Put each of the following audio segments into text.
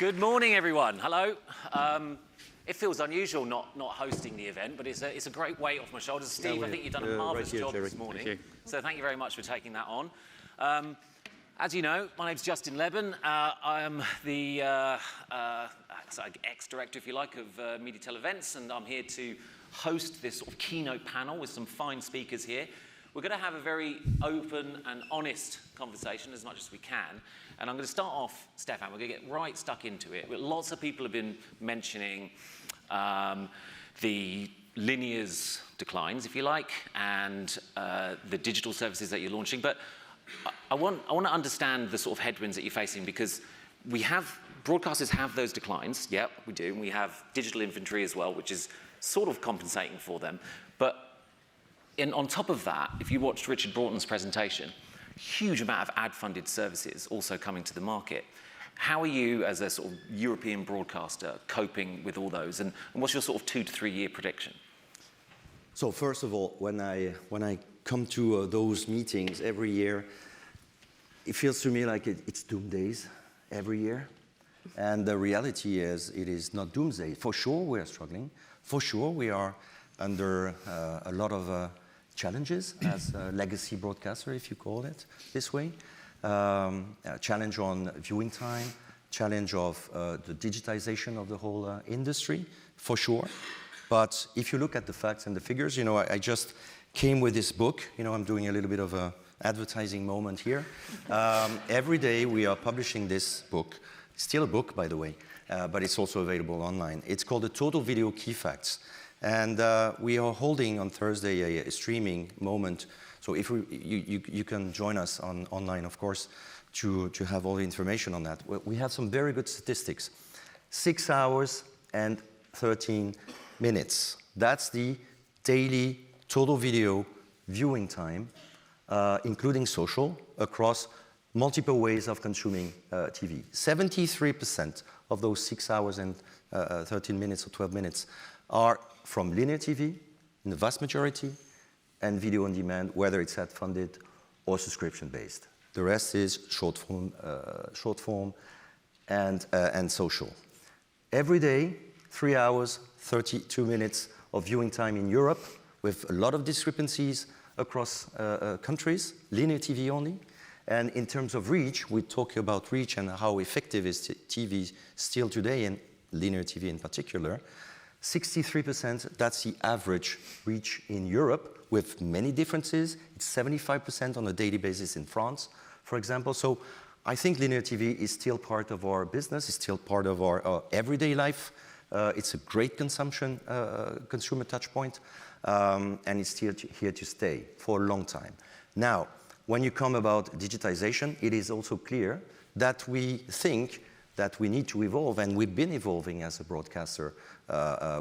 Good morning, everyone. Hello. It feels unusual not hosting the event, but it's a great weight off my shoulders. Steve, I think you've done a marvellous job this morning. So thank you very much for taking that on. As you know, my name's Justin Lebbon. I am the ex-director, if you like, of Mediatel Events, and I'm here to host this sort of keynote panel with some fine speakers here. We're going to have a very open and honest conversation as much as we can. And I'm going to start off, Stéphane, we're going to get right stuck into it. Lots of people have been mentioning the linear's declines, if you like, and the digital services that you're launching. But I want to understand the sort of headwinds that you're facing, because broadcasters have those declines. Yep, we do. And we have digital inventory as well, which is sort of compensating for them. But on top of that, if you watched Richard Broughton's presentation, huge amount of ad-funded services also coming to the market. How are you, as a sort of European broadcaster, coping with all those? And what's your sort of 2 to 3 year prediction? So first of all, when I come to those meetings every year, it feels to me like it's doomsdays every year. And the reality is, it is not doomsday. For sure, we are struggling. For sure, we are under a lot of challenges as a legacy broadcaster, if you call it this way. Challenge on viewing time, challenge of the digitization of the whole industry, for sure. But if you look at the facts and the figures, I just came with this book. I'm doing a little bit of an advertising moment here. Every day we are publishing this book. Still a book, by the way, but it's also available online. It's called The Total Video Key Facts. And we are holding on Thursday a streaming moment. So if you can join us online, of course, to have all the information on that. We have some very good statistics. 6 hours and 13 minutes. That's the daily total video viewing time, including social, across multiple ways of consuming TV. 73% of those 6 hours and 13 minutes or 12 minutes are from linear TV, in the vast majority, and video on demand, whether it's ad-funded or subscription-based. The rest is short form and social. Every day, 3 hours, 32 minutes of viewing time in Europe, with a lot of discrepancies across countries, linear TV only. And in terms of reach, we talk about reach and how effective is TV still today, and linear TV in particular. 63%, that's the average reach in Europe, with many differences. It's 75% on a daily basis in France, for example. So I think linear TV is still part of our business, it's still part of our everyday life. It's a great consumer touch point, and it's still here to stay for a long time. Now, when you come about digitization, it is also clear that we think that we need to evolve, and we've been evolving as a broadcaster.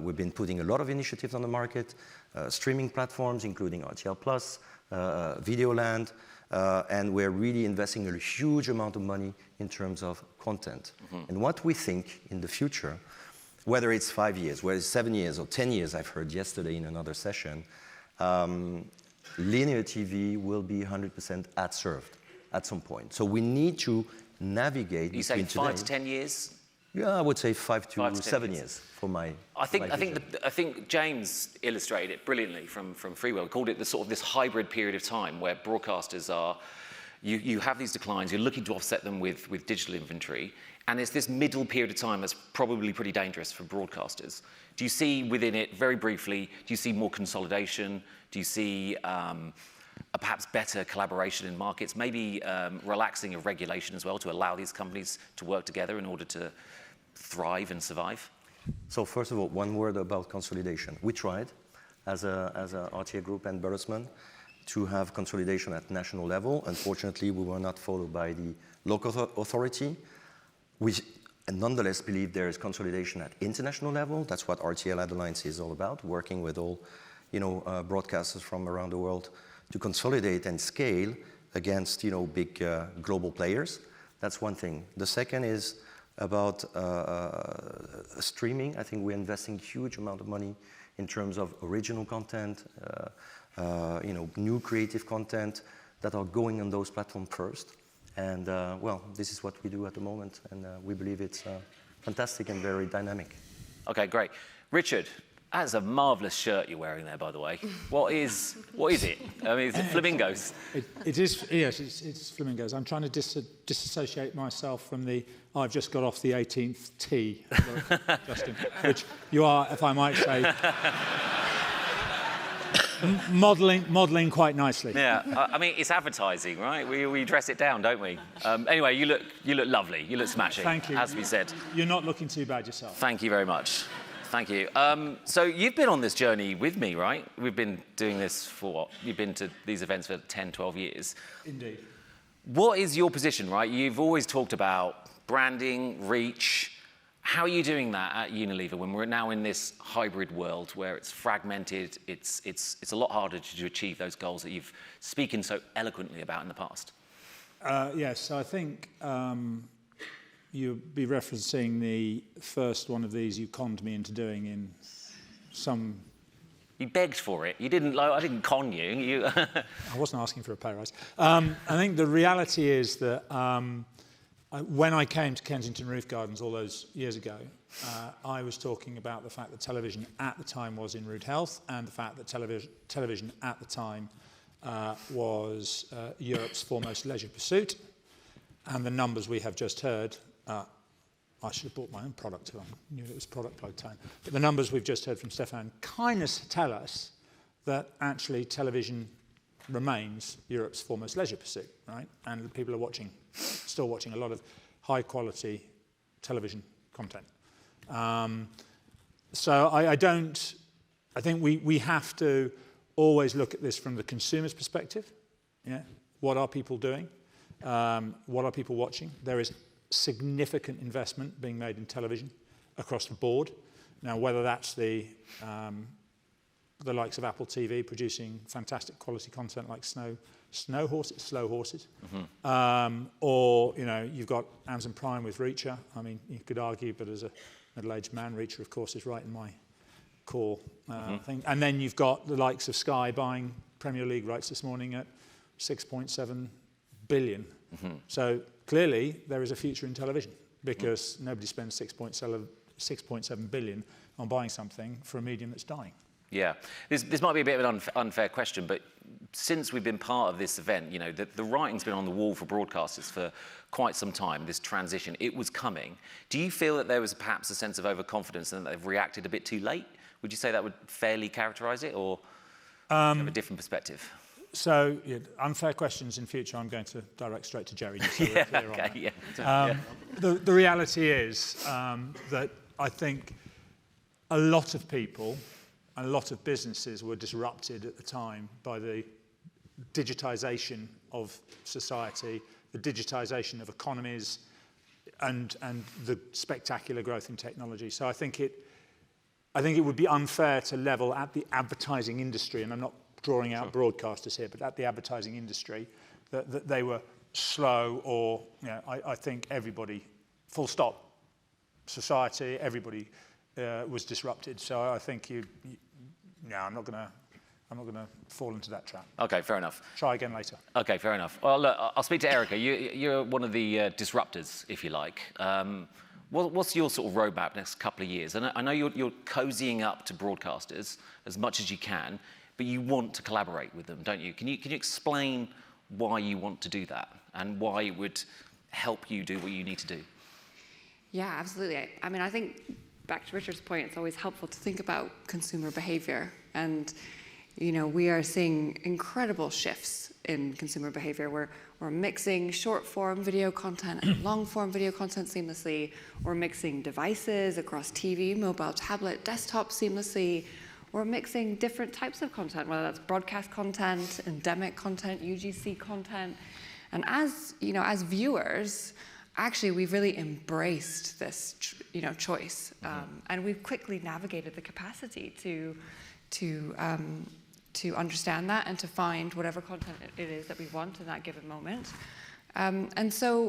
We've been putting a lot of initiatives on the market, streaming platforms, including RTL+, Videoland, and we're really investing a huge amount of money in terms of content. And what we think in the future, whether it's 5 years, whether it's 7 years or 10 years, I've heard yesterday in another session, linear TV will be 100% ad-served at some point. So we need to navigate. You say 5 to 10 years? Yeah, I would say 5 to 7 years for my. I think James illustrated it brilliantly from Freewell. He called it this hybrid period of time where broadcasters are. You have these declines. You're looking to offset them with digital inventory, and it's this middle period of time that's probably pretty dangerous for broadcasters. Do you see within it, very briefly, do you see more consolidation? Do you see a perhaps better collaboration in markets, maybe relaxing of regulation as well to allow these companies to work together in order to thrive and survive? So first of all, one word about consolidation. We tried, as a RTA Group and Bertelsmann, to have consolidation at national level. Unfortunately, we were not followed by the local authority. We nonetheless believe there is consolidation at international level. That's what RTL AdAlliance is all about, working with all broadcasters from around the world to consolidate and scale against big global players. That's one thing. The second is about streaming. I think we're investing huge amount of money in terms of original content, new creative content that are going on those platforms first. And well, this is what we do at the moment, and we believe it's fantastic and very dynamic. Okay, great. Richard, that's a marvellous shirt you're wearing there, by the way. What is it? I mean, is it flamingos? It is, yes, it's flamingos. I'm trying to disassociate myself from the I've just got off the 18th tee, Justin, which you are, if I might say, modelling quite nicely. Yeah, I mean, it's advertising, right? We dress it down, don't we? Anyway, you look lovely. You look smashing. Thank you. Has to be said. You're not looking too bad yourself. Thank you very much. Thank you. So you've been on this journey with me, right? We've been doing this for what? You've been to these events for 10, 12 years. Indeed. What is your position, right? You've always talked about branding, reach. How are you doing that at Unilever when we're now in this hybrid world where it's fragmented, it's a lot harder to achieve those goals that you've spoken so eloquently about in the past? Yes, so I think you'll be referencing the first one of these you conned me into doing in some... You begged for it. You didn't. I didn't con you. I wasn't asking for a pay rise. I think the reality is that when I came to Kensington Roof Gardens all those years ago, I was talking about the fact that television at the time was in rude health, and the fact that television at the time was Europe's foremost leisure pursuit. And the numbers we have just heard, I should have bought my own product too. I knew it was product plug time. But the numbers we've just heard from Stéphane kind of tell us that actually television remains Europe's foremost leisure pursuit, right? And people are still watching a lot of high quality television content. So I think we have to always look at this from the consumer's perspective. Yeah? What are people doing? What are people watching? There is significant investment being made in television across the board. Now, whether that's the likes of Apple TV producing fantastic quality content like slow horses, or you've got Amazon Prime with Reacher. I mean, you could argue, but as a middle-aged man, Reacher, of course, is right in my core thing. And then you've got the likes of Sky buying Premier League rights this morning at 6.7 billion. So clearly there is a future in television because nobody spends 6.7 billion on buying something for a medium that's dying. Yeah, this might be a bit of an unfair question, but since we've been part of this event, the writing's been on the wall for broadcasters for quite some time, this transition. It was coming. Do you feel that there was perhaps a sense of overconfidence and that they've reacted a bit too late? Would you say that would fairly characterise it, or do you have a different perspective? So, unfair questions in future, I'm going to direct straight to Gerry. Just so we're clear on that. The reality is that I think a lot of people and a lot of businesses were disrupted at the time by the digitization of society, the digitization of economies, and the spectacular growth in technology. So I think it would be unfair to level at the advertising industry, and I'm not drawing out broadcasters here, but at the advertising industry, that they were slow, or I think everybody, full stop, society, everybody was disrupted. So I think I'm not going to fall into that trap. Okay, fair enough. Try again later. Okay, fair enough. Well, look, I'll speak to Erica. You're one of the disruptors, if you like. What's your sort of roadmap next couple of years? I know you're cozying up to broadcasters as much as you can, but you want to collaborate with them, don't you? Can you explain why you want to do that and why it would help you do what you need to do? Yeah, absolutely. I mean, I think back to Richard's point, it's always helpful to think about consumer behavior. And, we are seeing incredible shifts in consumer behavior. We're mixing short-form video content and long-form video content seamlessly. We're mixing devices across TV, mobile, tablet, desktop seamlessly. We're mixing different types of content, whether that's broadcast content, endemic content, UGC content. And as viewers, actually, we've really embraced this, choice, and we've quickly navigated the capacity to understand that and to find whatever content it is that we want in that given moment. And so,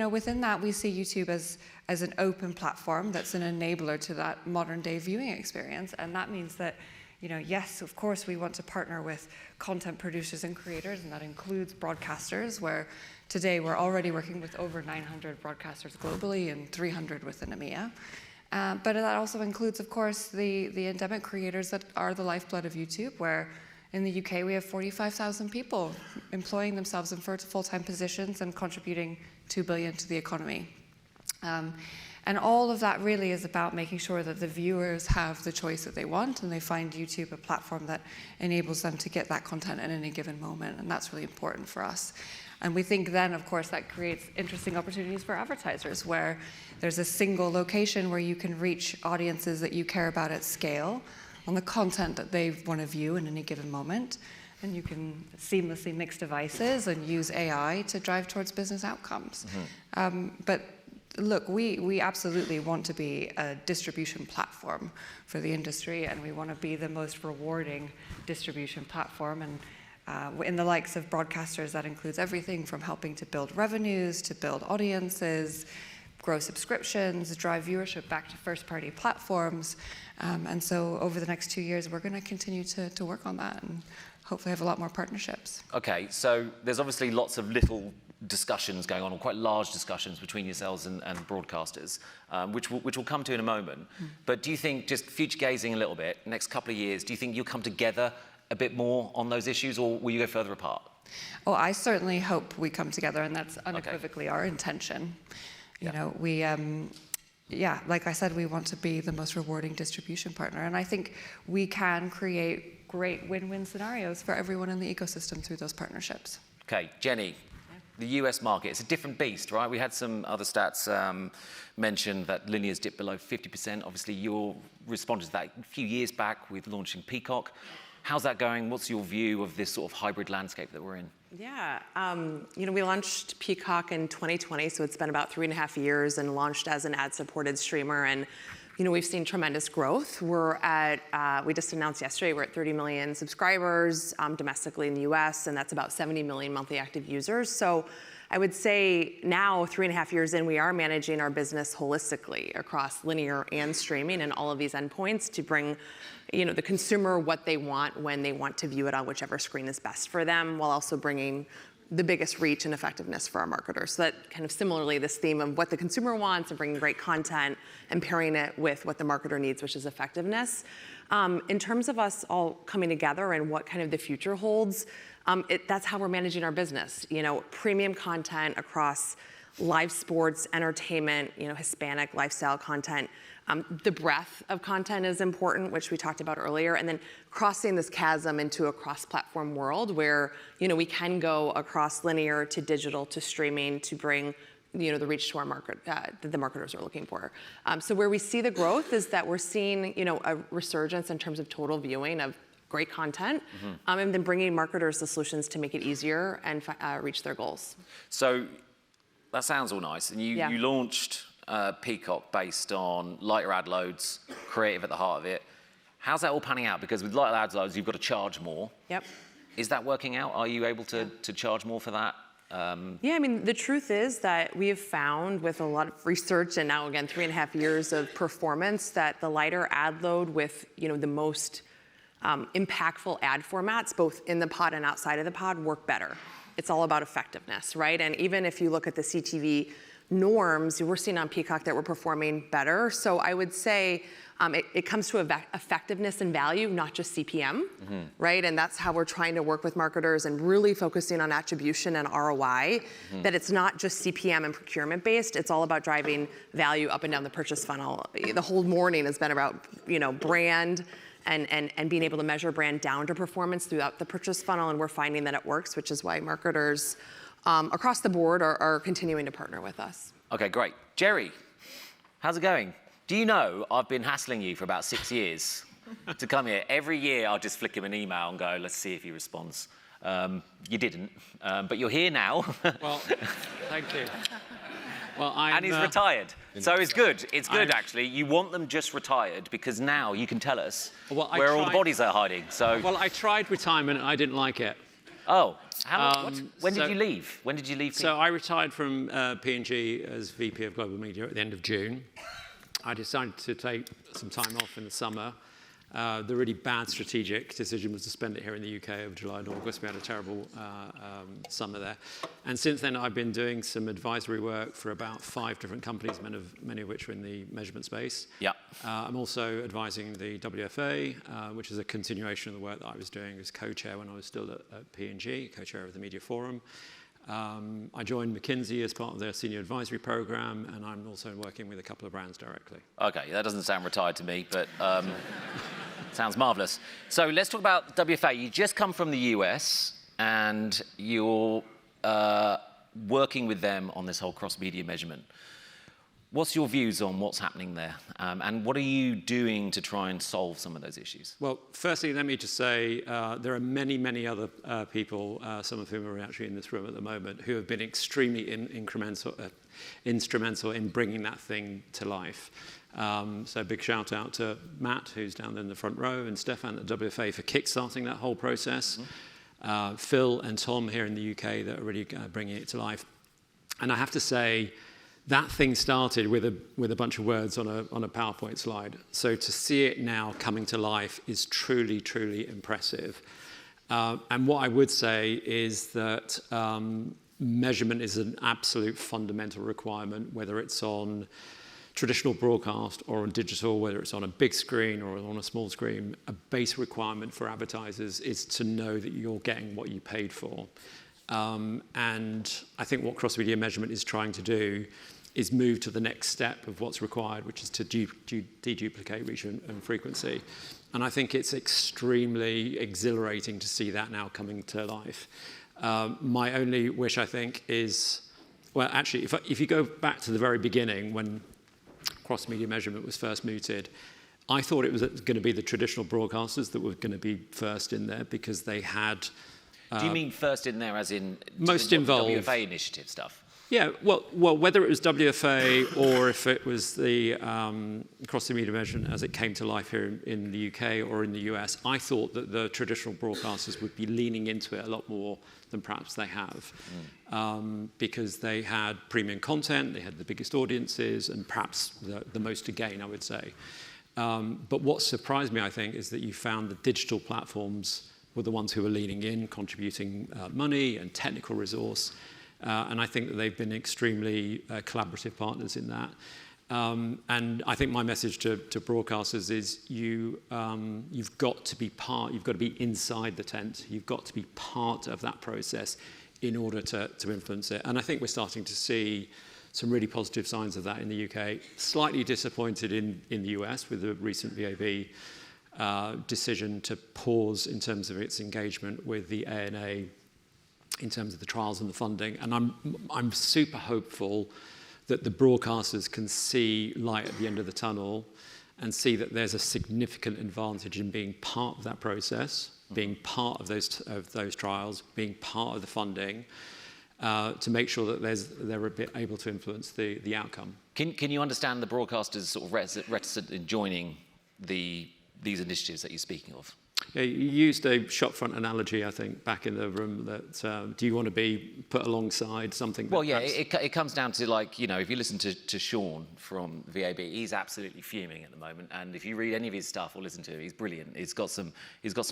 within that, we see YouTube as an open platform that's an enabler to that modern-day viewing experience, and that means that, yes, of course, we want to partner with content producers and creators, and that includes broadcasters, where Today, we're already working with over 900 broadcasters globally and 300 within EMEA. But that also includes, of course, the endemic creators that are the lifeblood of YouTube, where in the UK we have 45,000 people employing themselves in full-time positions and contributing $2 billion to the economy. And all of that really is about making sure that the viewers have the choice that they want, and they find YouTube a platform that enables them to get that content at any given moment, and that's really important for us. And we think then, of course, that creates interesting opportunities for advertisers, where there's a single location where you can reach audiences that you care about at scale on the content that they want to view in any given moment. And you can seamlessly mix devices and use AI to drive towards business outcomes. But look, we absolutely want to be a distribution platform for the industry, and we want to be the most rewarding distribution platform. And in the likes of broadcasters, that includes everything from helping to build revenues, to build audiences, grow subscriptions, drive viewership back to first-party platforms. And so over the next 2 years, we're going to continue to work on that and hopefully have a lot more partnerships. Okay, so there's obviously lots of little discussions going on, or quite large discussions between yourselves and broadcasters, which we'll come to in a moment. But do you think, just future gazing a little bit, next couple of years, do you think you'll come together a bit more on those issues, or will you go further apart? Oh, I certainly hope we come together, and that's unequivocally our intention. You know, we, like I said, we want to be the most rewarding distribution partner, and I think we can create great win-win scenarios for everyone in the ecosystem through those partnerships. Okay, Jenny, the US market, it's a different beast, right? We had some other stats mention that linear's dipped below 50%. Obviously, you responded to that a few years back with launching Peacock. How's that going? What's your view of this sort of hybrid landscape that we're in? Yeah, you know, we launched Peacock in 2020, so it's been about 3.5 years, and launched as an ad-supported streamer. And you know, we've seen tremendous growth. We're at, we just announced yesterday, we're at 30 million subscribers domestically in the US, and that's about 70 million monthly active users. So I would say now, 3.5 years in, we are managing our business holistically across linear and streaming and all of these endpoints to bring, you know, the consumer what they want when they want to view it on whichever screen is best for them, while also bringing the biggest reach and effectiveness for our marketers. So that kind of similarly, this theme of what the consumer wants and bringing great content and pairing it with what the marketer needs, which is effectiveness. In terms of us all coming together and what kind of the future holds, that's how we're managing our business. You know, premium content across live sports, entertainment, you know, Hispanic lifestyle content. The breadth of content is important, which we talked about earlier, and then crossing this chasm into a cross-platform world where, you know, we can go across linear to digital to streaming to bring, you know, the reach to our market that the marketers are looking for. So where we see the growth is that we're seeing, you know, a resurgence in terms of total viewing of great content, and then bringing marketers the solutions to make it easier and reach their goals. So that sounds all nice, and you launched Peacock based on lighter ad loads, creative at the heart of it. How's that all panning out? Because with lighter ad loads, you've got to charge more. Yep. Is that working out? Are you able to charge more for that? Yeah, I mean, the truth is that we have found with a lot of research and now again 3.5 years of performance that the lighter ad load with, you know, the most impactful ad formats, both in the pod and outside of the pod, work better. It's all about effectiveness, right? And even if you look at the CTV norms, we're seeing on Peacock that we're performing better. So I would say it comes to effectiveness and value, not just CPM, right? And that's how we're trying to work with marketers and really focusing on attribution and ROI, that it's not just CPM and procurement based, it's all about driving value up and down the purchase funnel. The whole morning has been about, you know, brand and being able to measure brand down to performance throughout the purchase funnel, and we're finding that it works, which is why marketers across the board are continuing to partner with us. Okay, great. Gerry, how's it going? Do you know I've been hassling you for about 6 years to come here? Every year I'll just flick him an email and go, let's see if he responds. You didn't, but you're here now. Well, thank you. Well, and he's retired, so it's good. It's good, actually. You want them just retired because now you can tell us where all the bodies are hiding. So. Well, I tried retirement and I didn't like it. Oh, when did you leave? When did you leave? So I retired from P&G as VP of Global Media at the end of June. I decided to take some time off in the summer, The really bad strategic decision was to spend it here in the UK over July and August. We had a terrible summer there. And since then, I've been doing some advisory work for about 5 different companies, many of which are in the measurement space. Yeah. I'm also advising the WFA, which is a continuation of the work that I was doing as co-chair when I was still at P&G, co-chair of the Media Forum. I joined McKinsey as part of their senior advisory program, and I'm also working with a couple of brands directly. Okay, that doesn't sound retired to me, but sounds marvelous. So let's talk about WFA. You just come from the US, and you're working with them on this whole cross-media measurement. What's your views on what's happening there? And what are you doing to try and solve some of those issues? Well, firstly, let me just say there are many, many other people, some of whom are actually in this room at the moment, who have been extremely instrumental in bringing that thing to life. So big shout out to Matt, who's down there in the front row, and Stéphane at WFA for kickstarting that whole process. Phil and Tom here in the UK that are really bringing it to life. And I have to say, that thing started with a bunch of words on a PowerPoint slide. So to see it now coming to life is truly, truly impressive. And what I would say is that measurement is an absolute fundamental requirement, whether it's on traditional broadcast or on digital, whether it's on a big screen or on a small screen. A base requirement for advertisers is to know that you're getting what you paid for. And I think what cross-media measurement is trying to do is move to the next step of what's required, which is to deduplicate reach and frequency. And I think it's extremely exhilarating to see that now coming to life. My only wish, I think, is, well, actually, if you go back to the very beginning when cross-media measurement was first mooted, I thought it was going to be the traditional broadcasters that were going to be first in there because they had... Do you mean first in there as in most involved WFA initiative stuff? Yeah, well, whether it was WFA or if it was the cross-media measurement as it came to life here in the UK or in the US, I thought that the traditional broadcasters would be leaning into it a lot more than perhaps they have, because they had premium content, they had the biggest audiences, and perhaps the most to gain, I would say. But what surprised me, I think, is that you found the digital platforms were the ones who were leaning in, contributing money and technical resource. And I think that they've been extremely collaborative partners in that. And I think my message to broadcasters is you've got to be inside the tent. You've got to be part of that process in order to influence it. And I think we're starting to see some really positive signs of that in the UK. Slightly disappointed in the US with the recent VAB decision to pause in terms of its engagement with the ANA in terms of the trials and the funding. And I'm super hopeful that the broadcasters can see light at the end of the tunnel and see that there's a significant advantage in being part of that process, being part of those trials, being part of the funding, to make sure that they're a bit able to influence the outcome. Can you understand the broadcasters sort of reticent in joining these initiatives that you're speaking of? Yeah, you used a shopfront analogy, I think, back in the room that do you want to be put alongside something? Well, yeah, it comes down to, like, you know, if you listen to Sean from VAB, he's absolutely fuming at the moment. And if you read any of his stuff or listen to him, he's brilliant. He's got some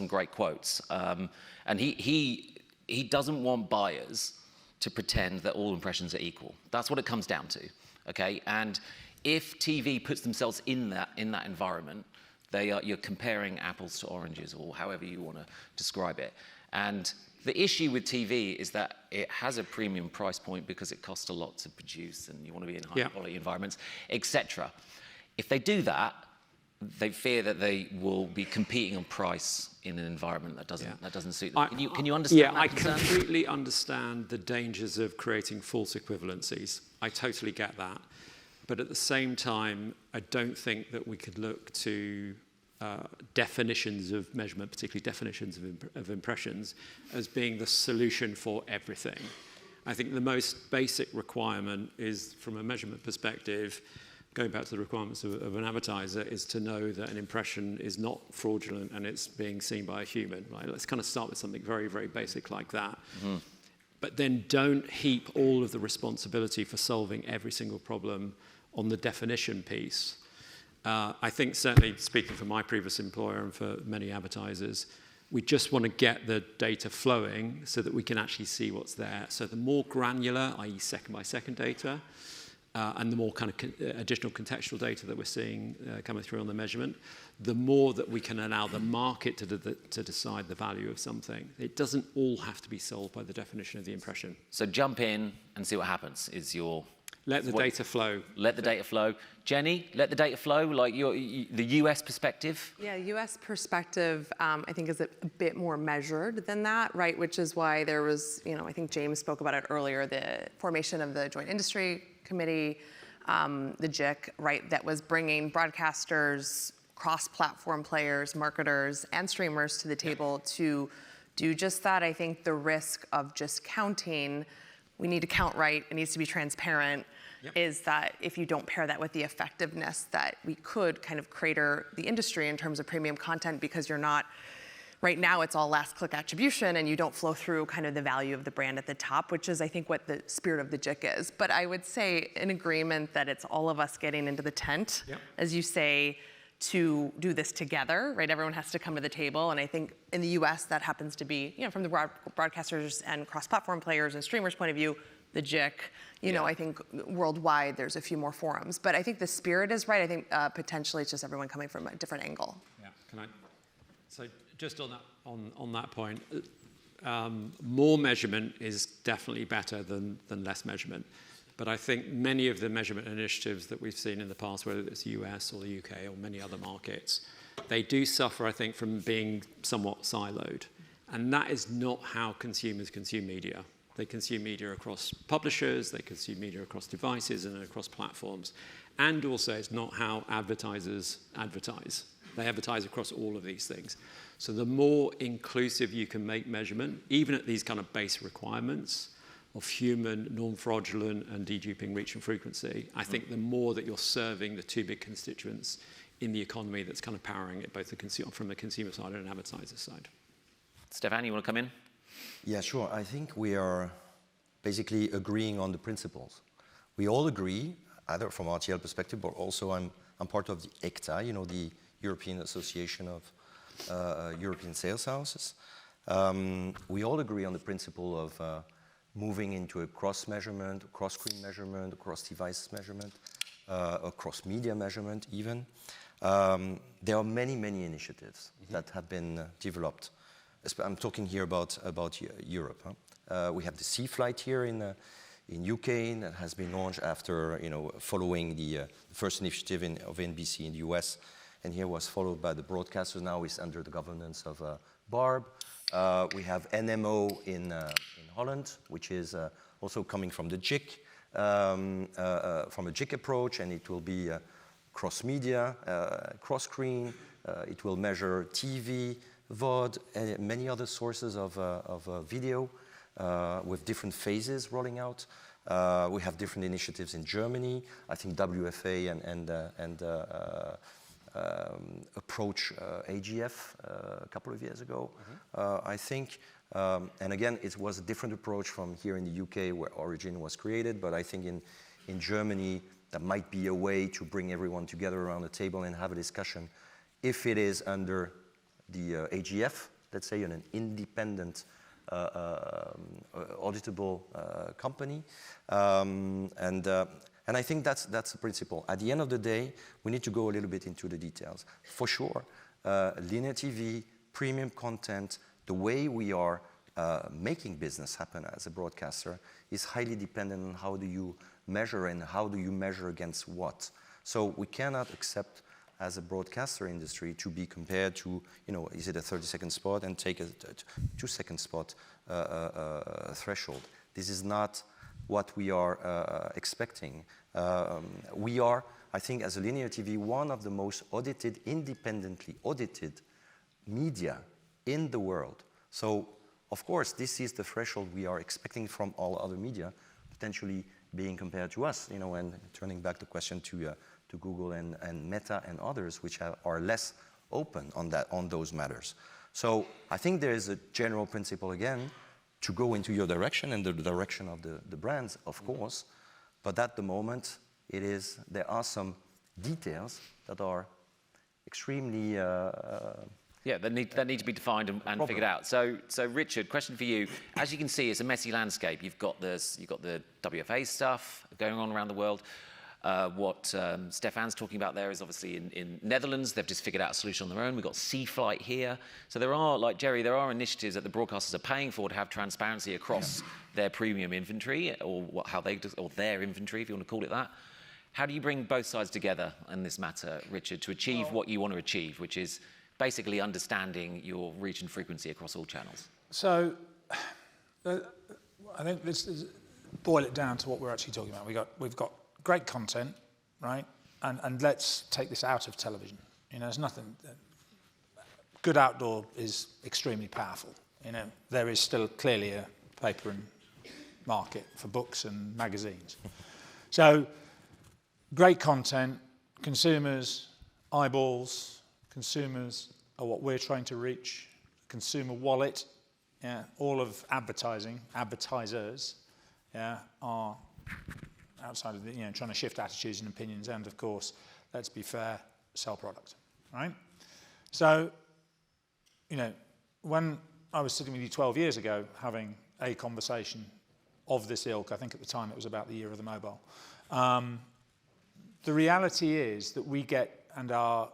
great quotes. And he doesn't want buyers to pretend that all impressions are equal. That's what it comes down to, okay? And if TV puts themselves in that environment, you're comparing apples to oranges, or however you want to describe it. And the issue with TV is that it has a premium price point because it costs a lot to produce, and you want to be in high quality environments, etc. If they do that, they fear that they will be competing on price in an environment that doesn't suit them. Can you understand that? Yeah, I completely understand the dangers of creating false equivalencies. I totally get that. But at the same time, I don't think that we could look to definitions of measurement, particularly definitions of impressions, as being the solution for everything. I think the most basic requirement is, from a measurement perspective, going back to the requirements of an advertiser, is to know that an impression is not fraudulent and it's being seen by a human. Right? Let's kind of start with something very, very basic like that. Mm-hmm. But then don't heap all of the responsibility for solving every single problem on the definition piece. I think certainly speaking for my previous employer and for many advertisers, we just want to get the data flowing so that we can actually see what's there. So the more granular, i.e. second-by-second data, and the more kind of additional contextual data that we're seeing coming through on the measurement, the more that we can allow the market to decide the value of something. It doesn't all have to be solved by the definition of the impression. So jump in and see what happens is your... Let the data flow. Let the data flow. Jenny, let the data flow, like the US perspective? Yeah, US perspective, I think, is a bit more measured than that, right? Which is why there was, I think James spoke about it earlier, the formation of the Joint Industry Committee, the JIC, right, that was bringing broadcasters, cross-platform players, marketers, and streamers to the table to do just that. I think the risk of just counting, we need to count right, it needs to be transparent, is that if you don't pair that with the effectiveness that we could kind of crater the industry in terms of premium content, because you're not, right now it's all last click attribution and you don't flow through kind of the value of the brand at the top, which is I think what the spirit of the JIC is. But I would say in agreement that it's all of us getting into the tent, as you say, to do this together, right? Everyone has to come to the table. And I think in the US that happens to be, from the broadcasters and cross-platform players and streamers' point of view, the JIC, I think worldwide there's a few more forums. But I think the spirit is right. I think potentially it's just everyone coming from a different angle. Yeah, so just on that point, more measurement is definitely better than less measurement. But I think many of the measurement initiatives that we've seen in the past, whether it's the US or the UK or many other markets, they do suffer, I think, from being somewhat siloed. And that is not how consumers consume media. They consume media across publishers, they consume media across devices and across platforms. And also, it's not how advertisers advertise. They advertise across all of these things. So the more inclusive you can make measurement, even at these kind of base requirements of human, non-fraudulent, and deduping reach and frequency, I think the more that you're serving the two big constituents in the economy that's kind of powering it, both from the consumer side and an advertiser side. Stéphane, you want to come in? Yeah, sure. I think we are basically agreeing on the principles. We all agree, either from RTL perspective, but also I'm part of the ECTA, the European Association of European Sales Houses. We all agree on the principle of moving into a cross-measurement, cross-screen measurement, cross-device measurement, a cross-media measurement even. There are many, many initiatives that have been developed. I'm talking here about Europe. We have the Sea Flight here in UK that has been launched after, following the first initiative of NBC in the US, and here was followed by the broadcasters. Now it's under the governance of BARB. We have NMO in Holland, which is also coming from the JIC, from a JIC approach, and it will be cross-media, cross-screen. It will measure TV, VOD, and many other sources of video with different phases rolling out. We have different initiatives in Germany. I think WFA and approach AGF a couple of years ago. I think, and again, it was a different approach from here in the UK where Origin was created, but I think in Germany, that might be a way to bring everyone together around the table and have a discussion. If it is under the AGF, let's say an independent auditable company, and I think that's the principle. At the end of the day, we need to go a little bit into the details. For sure, linear TV, premium content, the way we are making business happen as a broadcaster is highly dependent on how do you measure and how do you measure against what. So we cannot accept as a broadcaster industry to be compared to, is it a 30-second spot and take a 2-second spot threshold. This is not what we are expecting. We are, I think, as a linear TV, one of the most audited, independently audited media in the world. So, of course, this is the threshold we are expecting from all other media, potentially being compared to us, and turning back the question to Google and Meta and others, which are less open on those matters. So I think there is a general principle, again, to go into your direction and the direction of the brands, of course, but at the moment, there are some details that are extremely yeah, that need to be defined and figured out. So Richard, question for you. As you can see, it's a messy landscape. You've got the WFA stuff going on around the world. What Stéphane's talking about there is obviously in Netherlands. They've just figured out a solution on their own. We've got Sea Flight here. So there are, like Gerry, there are initiatives that the broadcasters are paying for to have transparency across their premium inventory or their inventory, if you want to call it that. How do you bring both sides together in this matter, Richard, to achieve what you want to achieve, which is basically understanding your reach and frequency across all channels? So I think this is boil it down to what we're actually talking about. We've got great content, right? And let's take this out of television. You know, there's nothing. Good outdoor is extremely powerful. You know, there is still clearly a paper and market for books and magazines. So great content, consumers, eyeballs. Consumers are what we're trying to reach. Consumer wallet, yeah, all of advertising, advertisers, yeah, are outside of the, trying to shift attitudes and opinions, and of course, let's be fair, sell product, right? So, when I was sitting with you 12 years ago, having a conversation of this ilk, I think at the time it was about the year of the mobile. The reality is that we get and are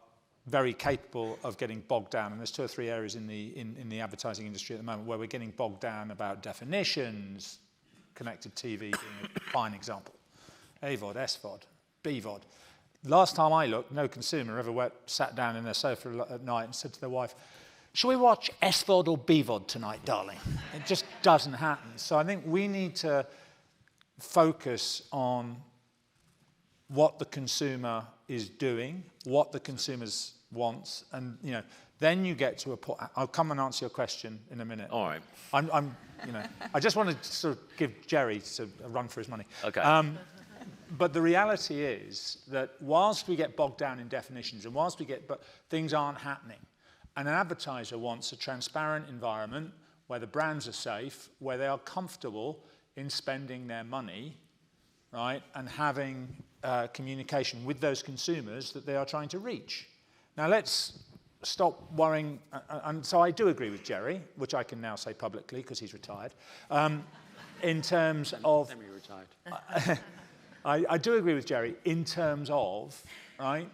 very capable of getting bogged down, and there's 2 or 3 areas in the advertising industry at the moment where we're getting bogged down about definitions, connected TV being a fine example. AVOD, SVOD, BVOD. Last time I looked, no consumer ever sat down in their sofa at night and said to their wife, "Shall we watch SVOD or BVOD tonight, darling?" It just doesn't happen. So I think we need to focus on what the consumer is doing, what the consumer wants, and then you get to a point. I'll come and answer your question in a minute. All right. I just wanted to sort of give Gerry a run for his money. Okay. But the reality is that whilst we get bogged down in definitions, and but things aren't happening, and an advertiser wants a transparent environment where the brands are safe, where they are comfortable in spending their money, right, and having communication with those consumers that they are trying to reach. Now let's stop worrying, and so I do agree with Gerry, which I can now say publicly because he's retired, in terms of... Semi-retired. I do agree with Gerry in terms of, right,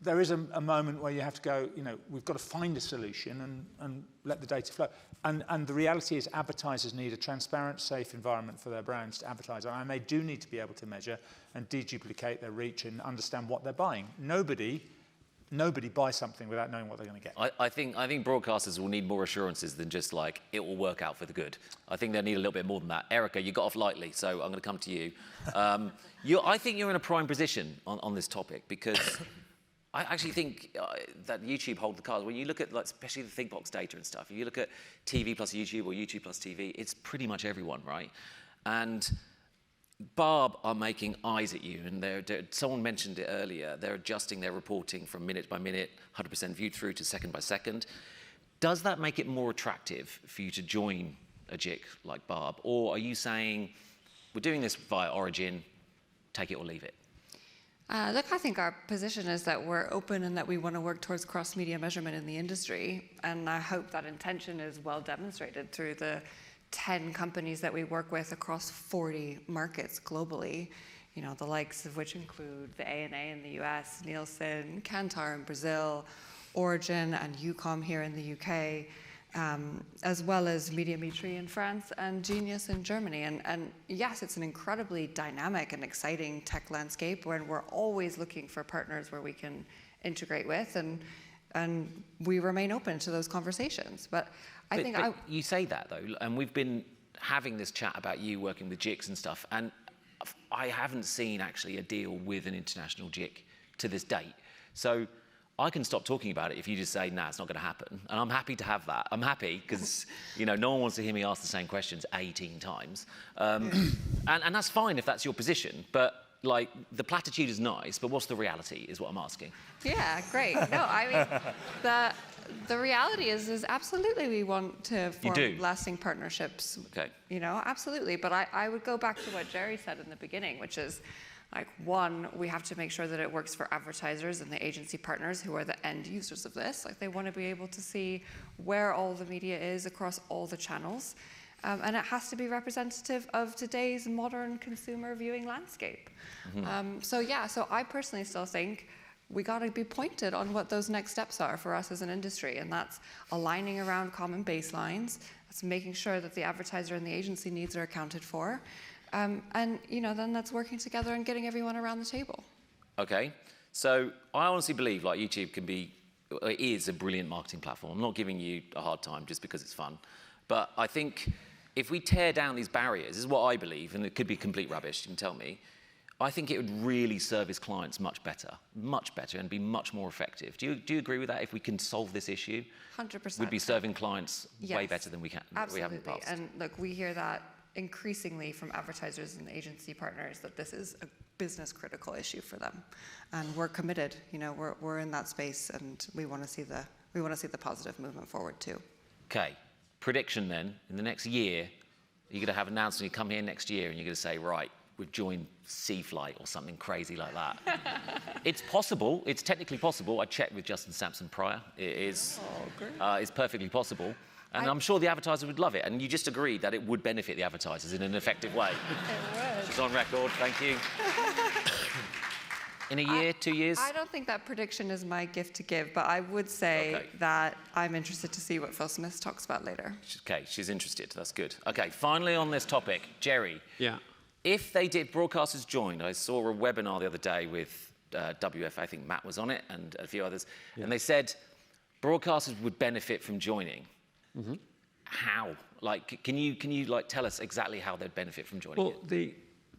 there is a moment where you have to go, we've got to find a solution and let the data flow. And the reality is advertisers need a transparent, safe environment for their brands to advertise on, and they do need to be able to measure and deduplicate their reach and understand what they're buying. Nobody buys something without knowing what they're going to get. I think broadcasters will need more assurances than just like, it will work out for the good. I think they need a little bit more than that. Erica, you got off lightly, so I'm going to come to you. I think you're in a prime position on this topic because I actually think that YouTube hold the cards. When you look at, like, especially the ThinkBox data and stuff, if you look at TV plus YouTube or YouTube plus TV, it's pretty much everyone, right? And BARB are making eyes at you, and someone mentioned it earlier, they're adjusting their reporting from minute by minute, 100% viewed through to second by second. Does that make it more attractive for you to join a JIC like BARB? Or are you saying, we're doing this via Origin, take it or leave it? Look, I think our position is that we're open and that we want to work towards cross-media measurement in the industry. And I hope that intention is well demonstrated through the 10 companies that we work with across 40 markets globally, the likes of which include the ANA in the US, Nielsen, Kantar in Brazil, Origin and UCOM here in the UK, as well as Médiamétrie in France and Genius in Germany. And yes, it's an incredibly dynamic and exciting tech landscape where we're always looking for partners where we can integrate with, and we remain open to those conversations. But you say that though, and we've been having this chat about you working with JICs and stuff, and I haven't seen actually a deal with an international JIC to this date. So I can stop talking about it if you just say, nah, it's not going to happen. And I'm happy to have that. I'm happy because, no one wants to hear me ask the same questions 18 times. And that's fine if that's your position. But, like, the platitude is nice, but what's the reality is what I'm asking. Yeah, great. No, I mean, the reality is absolutely we want to form lasting partnerships. Okay. Absolutely. But I would go back to what Gerry said in the beginning, which is, Like, one, we have to make sure that it works for advertisers and the agency partners who are the end users of this. Like, they want to be able to see where all the media is across all the channels. And it has to be representative of today's modern consumer viewing landscape. So I personally still think we got to be pointed on what those next steps are for us as an industry, and that's aligning around common baselines. That's making sure that the advertiser and the agency needs are accounted for. And then that's working together and getting everyone around the table. Okay, so I honestly believe like YouTube is a brilliant marketing platform. I'm not giving you a hard time just because it's fun, but I think if we tear down these barriers, this is what I believe, and it could be complete rubbish, you can tell me, I think it would really service clients much better, and be much more effective. Do you agree with that? If we can solve this issue, 100%. we'd be serving clients way better than we have in the past. And look, we hear that increasingly from advertisers and agency partners that this is a business critical issue for them, and we're committed. We're in that space, and we want to see the positive movement forward too. Okay, prediction then: in the next year, you're going to have an announcement. You come here next year, and you're going to say, right, we've joined Sea Flight or something crazy like that. It's possible. It's technically possible. I checked with Justin Sampson prior. It is. It's perfectly possible. And I'm sure the advertiser would love it. And you just agreed that it would benefit the advertisers in an effective way. It would. It's on record. Thank you. In a year, 2 years? I don't think that prediction is my gift to give, but I would say that I'm interested to see what Phil Smith talks about later. Okay, she's interested. That's good. Okay, finally on this topic, Gerry. Yeah. If they did, broadcasters joined. I saw a webinar the other day with WFA, I think Matt was on it, and a few others, and they said broadcasters would benefit from joining. How? Like, can you like tell us exactly how they'd benefit from joining? Well,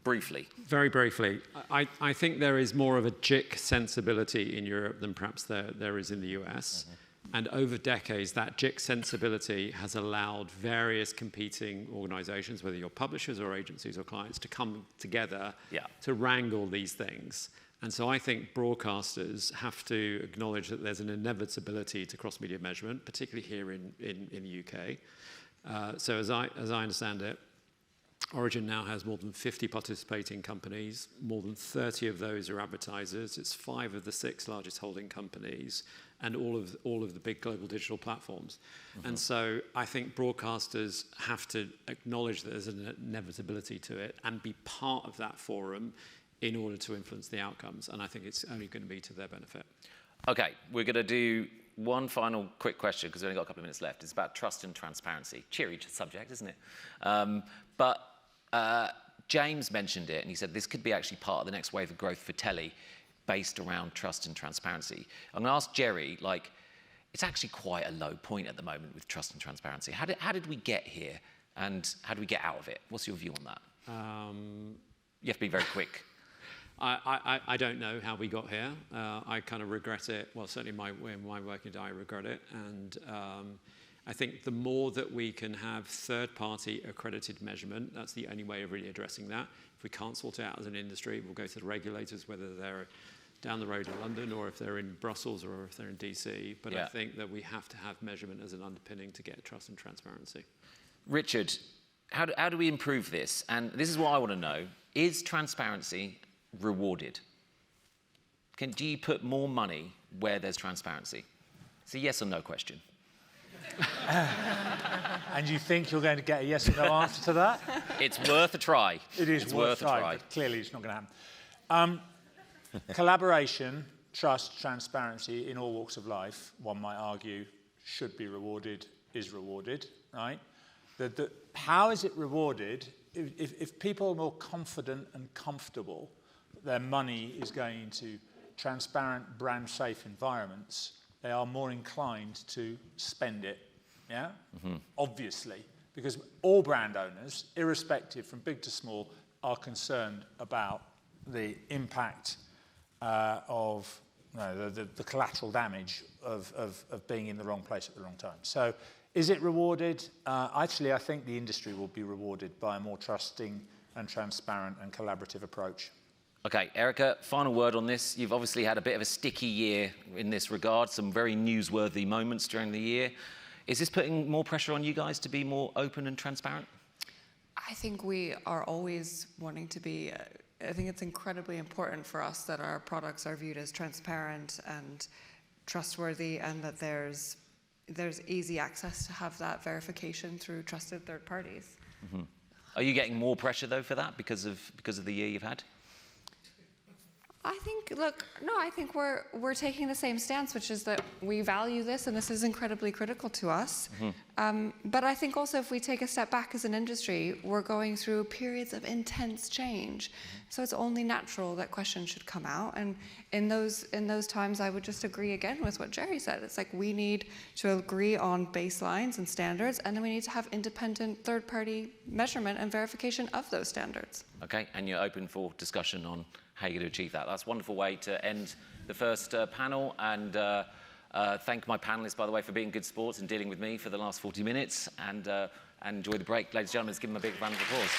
briefly. Very briefly, I think there is more of a JIC sensibility in Europe than perhaps there is in the US. And over decades, that JIC sensibility has allowed various competing organizations, whether you're publishers or agencies or clients, to come together to wrangle these things. And so I think broadcasters have to acknowledge that there's an inevitability to cross-media measurement, particularly here in the UK. So as I understand it, Origin now has more than 50 participating companies. More than 30 of those are advertisers. It's 5 of the 6 largest holding companies, and all of the big global digital platforms. And so I think broadcasters have to acknowledge that there's an inevitability to it and be part of that forum in order to influence the outcomes. And I think it's only going to be to their benefit. Okay, we're going to do one final quick question because we've only got a couple of minutes left. It's about trust and transparency. Cheery subject, isn't it? But James mentioned it, and he said this could be actually part of the next wave of growth for telly based around trust and transparency. I'm going to ask Gerry, like, it's actually quite a low point at the moment with trust and transparency. How did we get here, and how do we get out of it? What's your view on that? You have to be very quick. I don't know how we got here. I kind of regret it. Well, certainly in my working day, I regret it. And I think the more that we can have third-party accredited measurement, that's the only way of really addressing that. If we can't sort it out as an industry, we'll go to the regulators, whether they're down the road in London or if they're in Brussels or if they're in DC. But I think that we have to have measurement as an underpinning to get trust and transparency. Richard, how do we improve this? And this is what I want to know. Is transparency rewarded? Do you put more money where there's transparency? It's a yes or no question. And you think you're going to get a yes or no answer to that? It's worth a try. It's worth a try. But clearly it's not going to happen. Collaboration, trust, transparency in all walks of life, one might argue, should be rewarded, is rewarded, right? How is it rewarded? If people are more confident and comfortable that their money is going into transparent, brand-safe environments, they are more inclined to spend it, obviously, because all brand owners, irrespective from big to small, are concerned about the impact of the collateral damage of being in the wrong place at the wrong time. So is it rewarded? Actually, I think the industry will be rewarded by a more trusting and transparent and collaborative approach. Okay, Erica, final word on this. You've obviously had a bit of a sticky year in this regard, some very newsworthy moments during the year. Is this putting more pressure on you guys to be more open and transparent? I think we are always wanting to be I think it's incredibly important for us that our products are viewed as transparent and trustworthy, and that there's easy access to have that verification through trusted third parties. Mm-hmm. Are you getting more pressure though for that because of the year you've had? I think we're taking the same stance, which is that we value this, and this is incredibly critical to us. Mm-hmm. But I think also if we take a step back as an industry, we're going through periods of intense change. Mm-hmm. So it's only natural that questions should come out. And in those times, I would just agree again with what Gerry said. It's like we need to agree on baselines and standards, and then we need to have independent third-party measurement and verification of those standards. Okay, and you're open for discussion on how you're going to achieve that. That's a wonderful way to end the first panel, and thank my panelists, by the way, for being good sports and dealing with me for the last 40 minutes, and enjoy the break. Ladies and gentlemen, let's give them a big round of applause.